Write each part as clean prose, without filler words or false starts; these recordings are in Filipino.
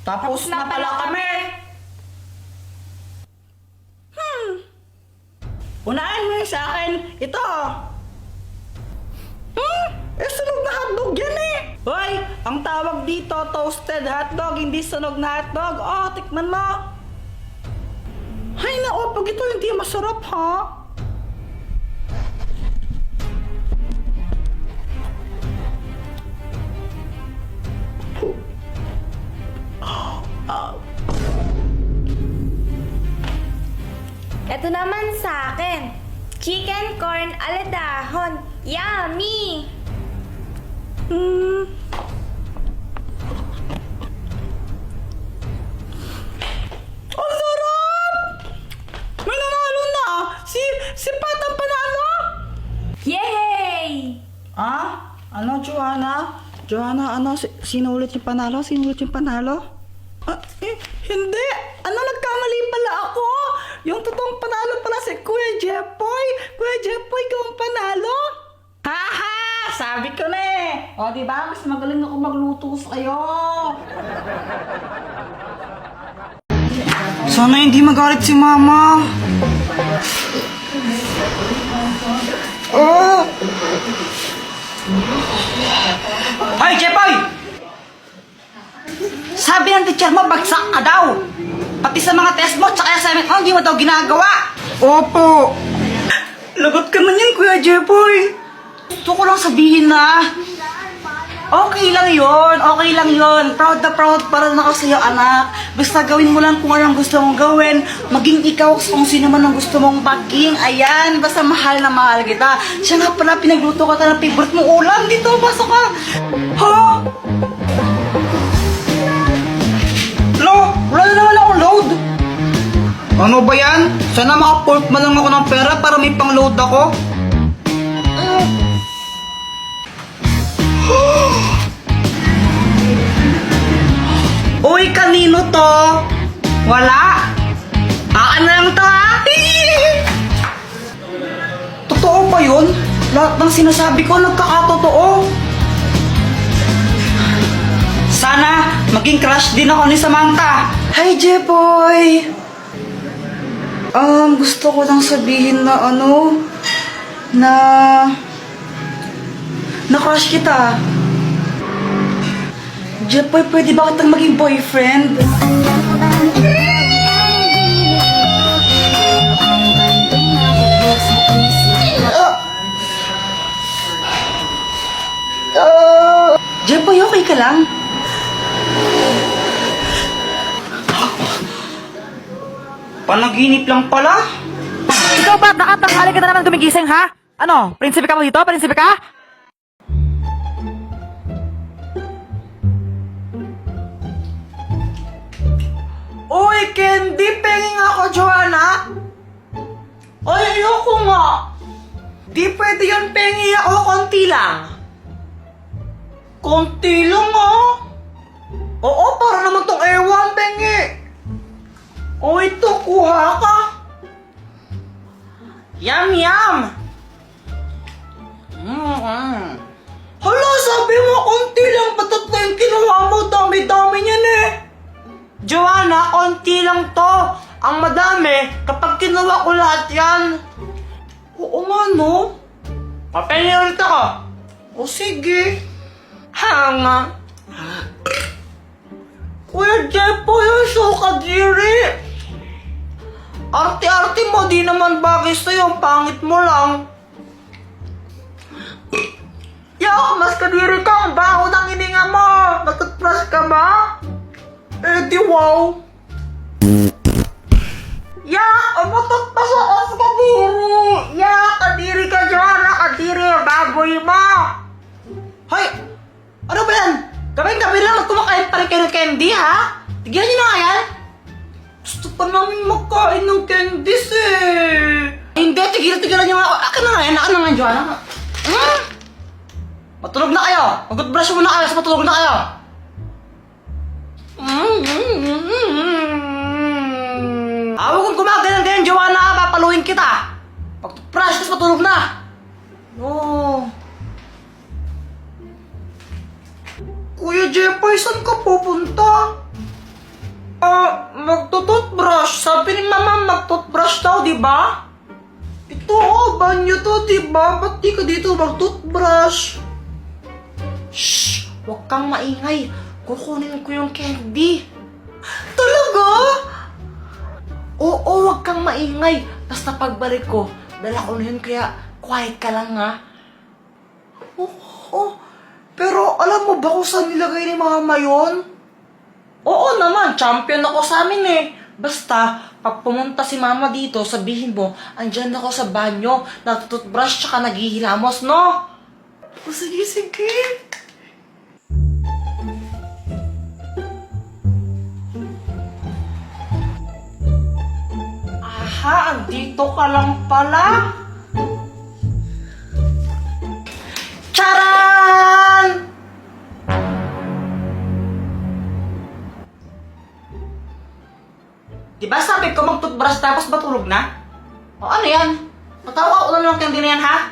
Tapos na pala kami. Unahin mo yun sa akin. Ito. Sunog na hotdog yan eh. Hoy, ang tawag dito, toasted hotdog, hindi sunog na hotdog. Oh, tikman mo. Ay, nako, pag ito hindi masarap, ha? Ito naman sa akin. Chicken corn aladahon. Yummy! Ang sarap! May nanalo na! Si Pat ang panalo! Yay! Ah? Ano, Joanna? Joanna, ano? Sino ulit yung panalo? Sino ulit yung panalo? Hindi! Ano, nagkamali pala ako! Yung totoong panalo pala si Kuya Jepoy! Kuya Jepoy, ikaw ang panalo! Haha! Sabi ko na eh! O, diba? Mas magaling ako magluto sa'yo! Sana hindi magalit si Mama! Oh! Hoy, Jepoy! Sabi ng teacher mo, bagsak ka daw! Pati sa mga test mo, tsaka assignment mo, hindi mo daw ginagawa! Opo! Lagot ka man yan, Kuya Jepoy! Gusto ko lang sabihin na, okay lang yon. Proud na proud para na ako sa'yo, anak. Basta gawin mo lang kung anong gusto mong gawin. Maging ikaw kung sino man ang gusto mong maging. Ayan, basta mahal na mahal kita. Siya nga pala, pinagluto ka ng favorite mong ulam. Dito, basta ka. Ha? Lo, wala na naman akong load. Ano ba yan? Sana maka-port man lang ako ng pera para may pang-load ako. Uy, kanino to? Wala? Aan na lang to, ha? Totoo ba yun? Lahat ng sinasabi ko nagkakatotoo. Sana maging crush din ako ni Samantha. Hi, Jepoy! Gusto ko lang sabihin na na-crush kita. Jepoy, pwede ba kitang maging boyfriend? Jepoy, okay ka lang? Panaginip lang pala? Ikaw ba? Nakatanghali ka na naman gumigising, ha? Ano? Prinsipe ka mo dito? Prinsipe ka? Uy, Candy! Pengi nga ako, Joanna! Ay, ayoko nga! Di pwede yun, pengi ako, konti lang. Konti lang, ah? Oo, para naman tong ewan, pengi. O, ito, kuha ka. Yum, yum! Hala, sabi mo, konti lang, patatlo yung kinuha mo, dami-dami niyan eh. Joanna, konti lang to. Ang madami, kapag kinuha ko lahat yan. Oo nga, no? Papel ulit ako. O sige. Hanga. Kuya Jepoy, so kadiri. Arte-arte mo, di naman bagay sa'yo. Ang pangit mo lang. Mas kadiri ka. Ang baho ng hininga mo. Nag-toothbrush ka ba? Eh di wow! Umutot pa sa as kadiri! Kadiri ka, Joanna! Kadiri! Baboy mo! Hoy! Ano ba yan? Gabi-gabi lang kumakain pa rin kayo ng candy, ha? Tigyan niyo na nga yan! Gusto pa namin magkain ng candies, eh! Hindi, tigilan niyo nga. Akin na nga yan, akin na nga, Joanna. Matulog na kayo! Mag-brush muna kayo, matulog na kayo! Huwag kong gumagano'n, Joanna, papaluin kita. Pag-brush, tapos matulog na. Oh. Kuya Jepoy, saan ka pupunta? Magtututbrush. Sabi ni Mama, magtutbrush daw, di ba? Ito, banyo to, di ba? Ba't di ka dito magtutbrush? Shh! Huwag kang maingay. Kukunin ko yung candy. Talaga? Oo, huwag kang maingay. Basta pagbalik ko, dala ko na yun, kaya quiet ka lang, ha? Oo, pero alam mo ba kung saan nilagay ni Mama yun? Oo naman, champion ako sa amin eh. Basta, pag pumunta si Mama dito, sabihin mo, andyan ako sa banyo, nagtututbrush tsaka naghihilamos, no? O sige, sige. Aha, andito ka lang pala. Charan! Diba sabi ko magtutbrush tapos matulog na? O ano yan? Matawa ko lang ng candy na yan, ha?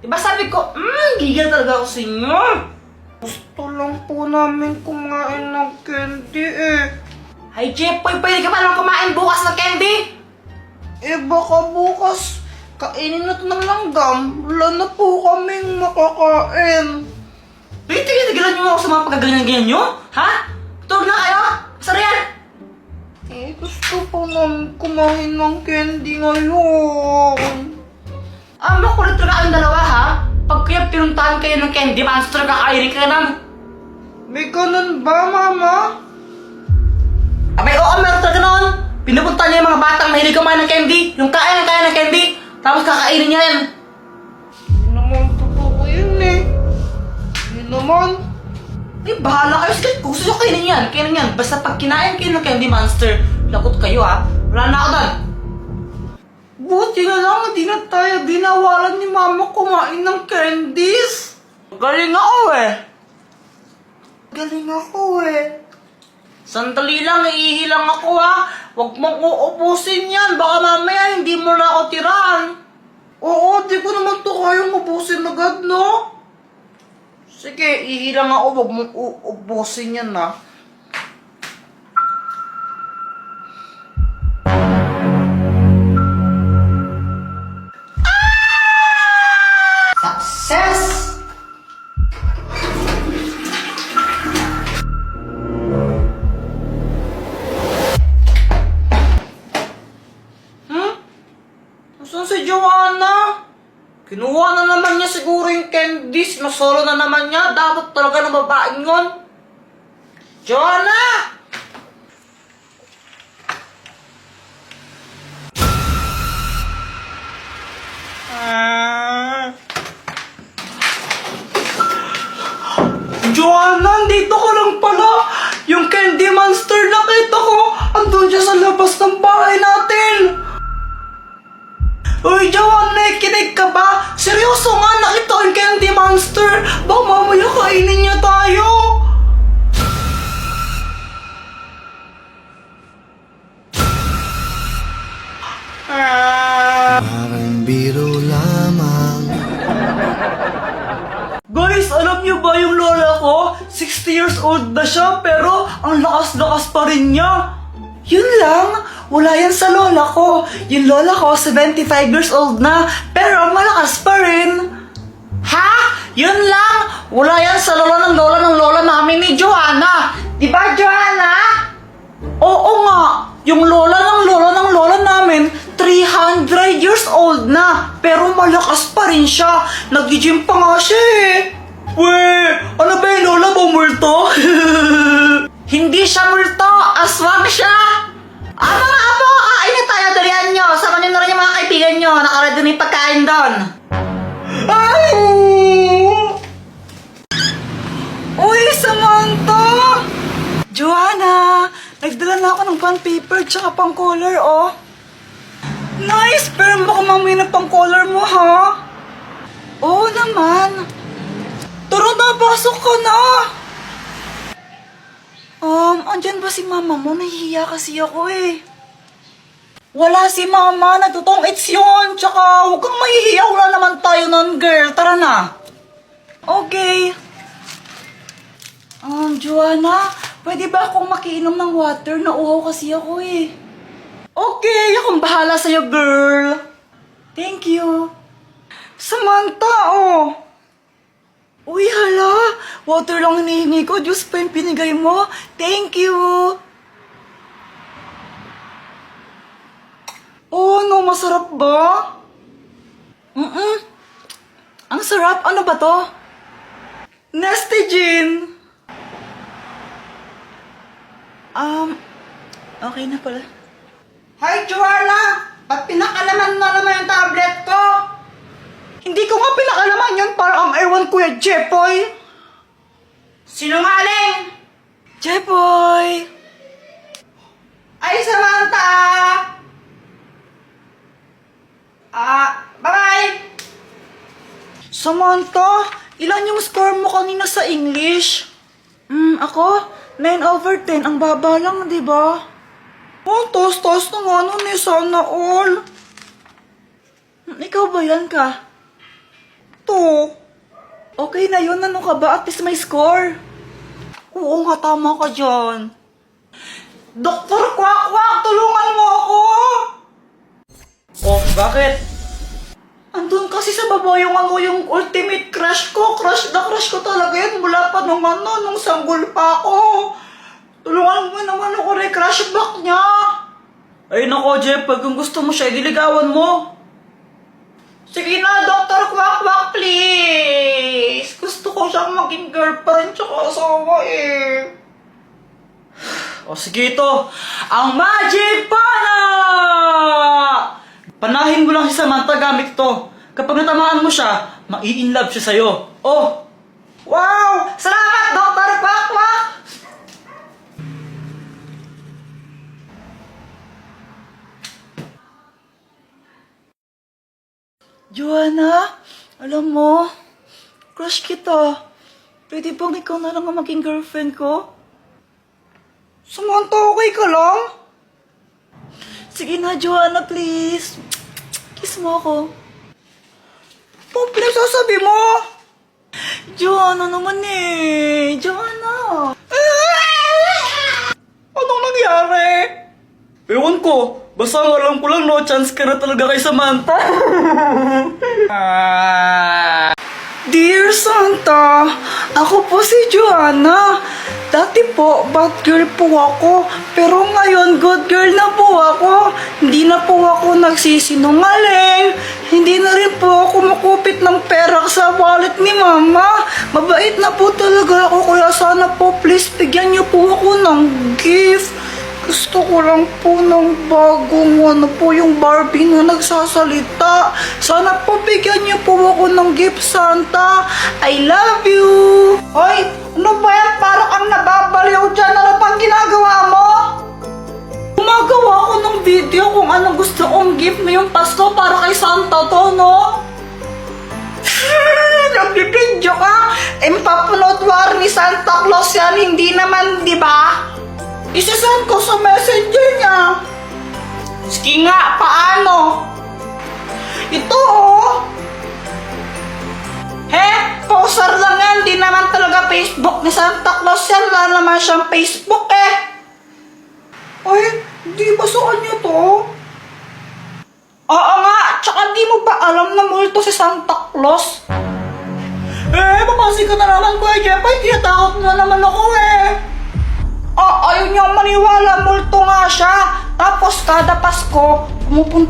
Diba sabi ko, gigil talaga ako sa inyo. Gusto lang po namin kumain ng candy eh. Ay, Jepoy, pwede ka pa lang kumain bukas ng candy? Eh, baka bukas kainin na ito ng langgam. Wala na po kaming makakain. Wait, tigilan niyo ako sa mga pagkaganyan-ganyan niyo? Ha? Tulog na kayo? Masara yan? Eh, gusto po namin kumain ng candy ngayon. Makulit talaga ang dalawa, ha? Pag kaya pinuntahan kayo ng candy, monster, kakainin ka na. May ganun ba, Mama? Abay, oo, meron talaga noon. Pinupunta niya yung mga batang mahilig kumain ng candy. Yung kaya ng candy. Tapos kakainin niya yan. Hindi naman totoo yun eh. Hindi naman. Eh, bahala kayo. Sige, kung gusto nyo kainin yan, kainin yan. Basta pag kinain kayo ng candy monster, lagot kayo ha. Wala na ako doon. Buti na lang, hindi na tayo dinawalan ni Mama kumain ng candies. Galing ako eh. Galing ako eh. Sandali lang, iihilang ako ha. Huwag mong uubusin yan. Baka mamaya hindi mo na ako tirahan. Oo, di ko naman to kayang ubusin agad, no? Sige, ihilang ako. Huwag mong uubusin yan, ha. Success! Saan si Joanna? Kinuha na naman niya siguro yung candies. Nasolo na naman niya. Dapat talaga ng babaeng yun. Joanna! Joanna, dito ka lang pala. Yung candy monster nakita ko. Andun siya sa labas ng bahay natin. Uy, Joanna, nakikinig ka ba? Seryoso nga, nakita ko yung candy monster. Baka mamaya kainin niya tayo. Parang biro lamang. Guys, alam niyo ba yung lola ko? 60 years old na siya, pero ang lakas-lakas pa rin niya. Yun lang, wala yan sa lola ko. Yung lola ko, 75 years old na, pero malakas pa rin. Ha? Yun lang, wala yan sa lola ng lola namin ni Joanna. Diba, Joanna? Oo nga, yung lola ng lola namin, 300 years old na, pero malakas pa rin siya. Nag-gym pa nga siya eh. Weh, ano ba yung lola mo, multo? Hindi siya multo, aswang siya. Mga apo, kainin tayo, dalihan nyo. Sama nyo na rin yung mga kaibigan nyo. Nakaredy na yung pagkain doon. Ay! Uy, Samantha! Joanna, nagdala na ako ng bond paper tsaka pang color, oh. Nice! Pero baka mamaya na pang color mo, ha? Oo naman. Tara na, pasok ka na. Andyan ba si mama mo? Nahihiya kasi ako eh. Wala si mama, nagtutong-its yun. Tsaka huwag kang mahihiya, wala naman tayo nun, girl. Tara na. Okay. Joanna, pwede ba akong makiinom ng water? Nauhaw kasi ako eh. Okay, akong bahala sa'yo, girl. Thank you. Samantha, oh. Uy, hala. Water lang hinihingi ko. Diyos pa yung pinigay mo. Thank you. Oh, no, masarap ba? Ang sarap. Ano ba to? Nestigin. Okay na pala. Hi, Joanna! Ba't pinakalaman na naman yung tablet ko? Hindi ko nga pinakalaman yun para ang ewan Kuya Jepoy. Sinungaling! Jepoy! Ay, Samantha! Bye-bye! Samantha, ilan yung score mo kanina sa English? Ako? 9/10. Ang baba lang, di ba? Oh, taas-taas na nga nun eh. Sana all. Ikaw ba yan ka? To. Okay na yun. Ano ka ba? At least may score. Oo nga, tama ka dyan. Dr. Kwak-Kwak, tulungan mo ako! Oh, bakit? Andun kasi sa baba yung ultimate crush ko. Crush ko talaga yan. Mula pa nung sanggol pa ako. Tulungan mo naman ako crush back niya. Ay nako, Jeff, pag kung gusto mo siya, diligawan mo. Sige na, Dr. Kwak-Kwak, please. Gusto ko siyang maging girlfriend tsaka asawa eh. O sige ito, ang Magic Pana! Panahin mo lang si Samantha gamit to. Kapag natamaan mo siya, mai-inlove siya sa'yo. Oh! Wow! Salamat, Dr. Kwak-Kwak! Joanna, alam mo, crush kita. Pwede bang ikaw na lang ang maging girlfriend ko? Samantha, okay ka lang? Sige na, Joanna, please. Kiss mo ako. Oh, pinagsasabi mo? Joanna naman eh. Joanna. Anong nangyari? Ewan ko. Basta ang alam ko lang, no chance ka na talaga kay Samantha. Dear Santa, ako po si Joanna. Dati po, bad girl po ako. Pero ngayon, good girl na po ako. Hindi na po ako nagsisinungaling. Hindi na rin po ako makupit ng pera sa wallet ni Mama. Mabait na po talaga ako. Kaya sana po, please, bigyan niyo po ako ng gift. Gusto ko lang po ng bagong yung Barbie na nagsasalita. Sana po bigyan niyo po ako ng gift, Santa. I love you! Hoy! Ano ba yan? Parang ang nababaliw dyan. Ano pang ginagawa mo? Gumagawa ako ng video kung anong gusto kong gift ngayong Pasko para kay Santa to, no? Nagbibidyo ka? Impapanood war ni Santa Claus yan. Hindi naman, di ba? Isasend ko sa messenger niya. Sige nga, paano? Ito oh. Poser lang yan. Di naman talaga Facebook ni Santa Claus yan. Wala naman siyang Facebook eh. Ay, di ba sa kanya to? Oo nga, tsaka di mo ba alam na multo si Santa Claus? Mamasi ka na naman, Kuya Jeff. Ay, tinatakot na naman ako eh. Ayaw niya maniwala, multo nga siya. Tapos kada Pasko, pumupunta